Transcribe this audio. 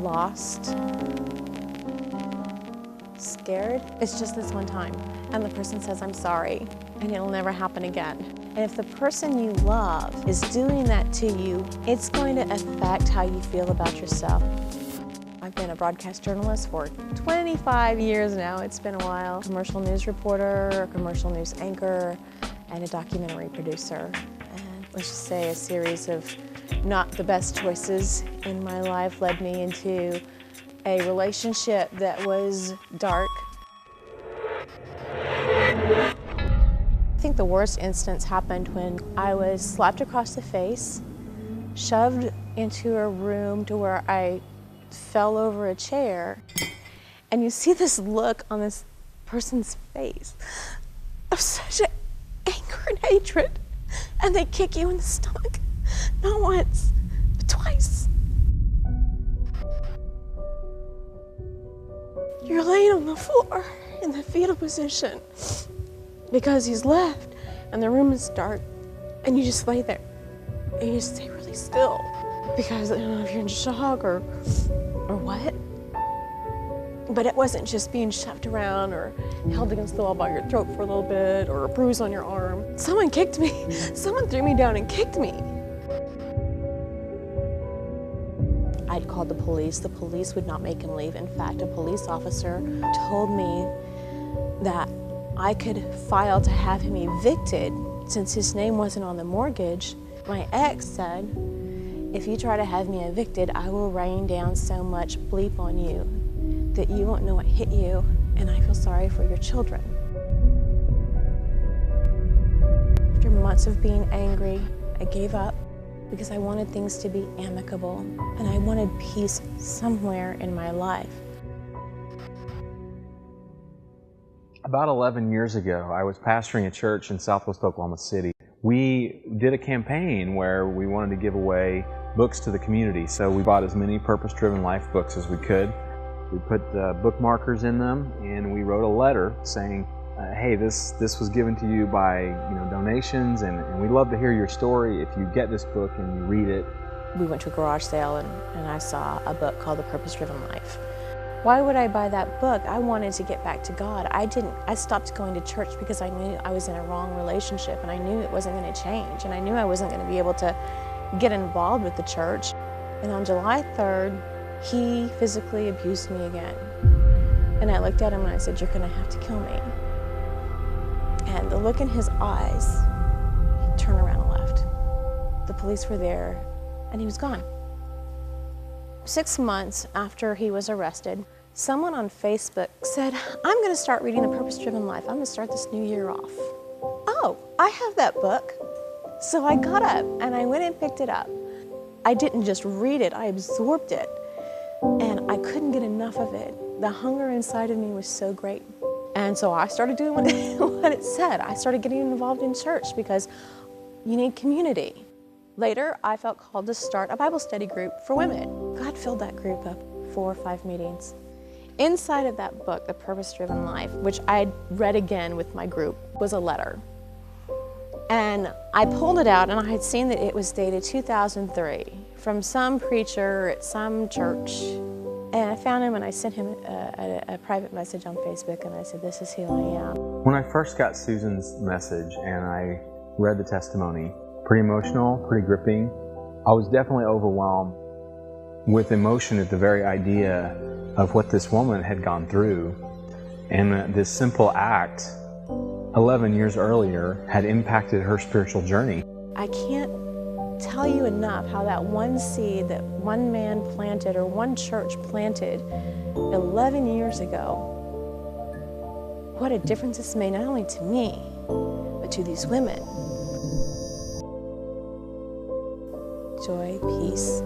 lost, scared. It's just this one time. And the person says, I'm sorry, and it'll never happen again. And if the person you love is doing that to you, it's going to affect how you feel about yourself. I've been a broadcast journalist for 25 years now. It's been a while. Commercial news reporter, a commercial news anchor, and a documentary producer. And let's just say a series of not the best choices in my life led me into a relationship that was dark. I think the worst instance happened when I was slapped across the face, shoved into a room to where I fell over a chair, and you see this look on this person's face of such anger and hatred, and they kick you in the stomach, not once, but twice. You're laying on the floor in the fetal position because he's left and the room is dark, and you just lay there and you just stay really still because I don't know if you're in shock or what. But it wasn't just being shoved around or held against the wall by your throat for a little bit or a bruise on your arm. Someone kicked me. Someone threw me down and kicked me. I'd called the police. The police would not make him leave. In fact, a police officer told me that I could file to have him evicted since his name wasn't on the mortgage. My ex said, if you try to have me evicted, I will rain down so much bleep on you that you won't know what hit you, and I feel sorry for your children. After months of being angry, I gave up because I wanted things to be amicable, and I wanted peace somewhere in my life. About 11 years ago, I was pastoring a church in Southwest Oklahoma City. We did a campaign where we wanted to give away books to the community, so we bought as many Purpose-Driven Life books as we could. We put bookmarkers in them, and we wrote a letter saying, hey, this was given to you by donations, and we'd love to hear your story if you get this book and you read it. We went to a garage sale and I saw a book called The Purpose-Driven Life. Why would I buy that book? I wanted to get back to God. I stopped going to church because I knew I was in a wrong relationship, and I knew it wasn't going to change, and I knew I wasn't going to be able to get involved with the church. And on July 3rd, he physically abused me again. And I looked at him and I said, you're going to have to kill me. And the look in his eyes, he turned around and left. The police were there, and he was gone. 6 months after he was arrested, someone on Facebook said, I'm going to start reading The Purpose-Driven Life. I'm going to start this new year off. Oh, I have that book. So I got up and I went and picked it up. I didn't just read it, I absorbed it. And I couldn't get enough of it. The hunger inside of me was so great. And so I started doing what it said. I started getting involved in church because you need community. Later, I felt called to start a Bible study group for women. God filled that group up, 4 or 5 meetings. Inside of that book, The Purpose-Driven Life, which I read again with my group, was a letter. And I pulled it out and I had seen that it was dated 2003 from some preacher at some church. And I found him and I sent him a private message on Facebook, and I said, this is who I am. When I first got Susan's message and I read the testimony, pretty emotional, pretty gripping. I was definitely overwhelmed with emotion at the very idea of what this woman had gone through. And this simple act 11 years earlier had impacted her spiritual journey. I can't tell you enough how that one seed that one man planted or one church planted 11 years ago, what a difference it's made not only to me, but to these women. Joy, peace,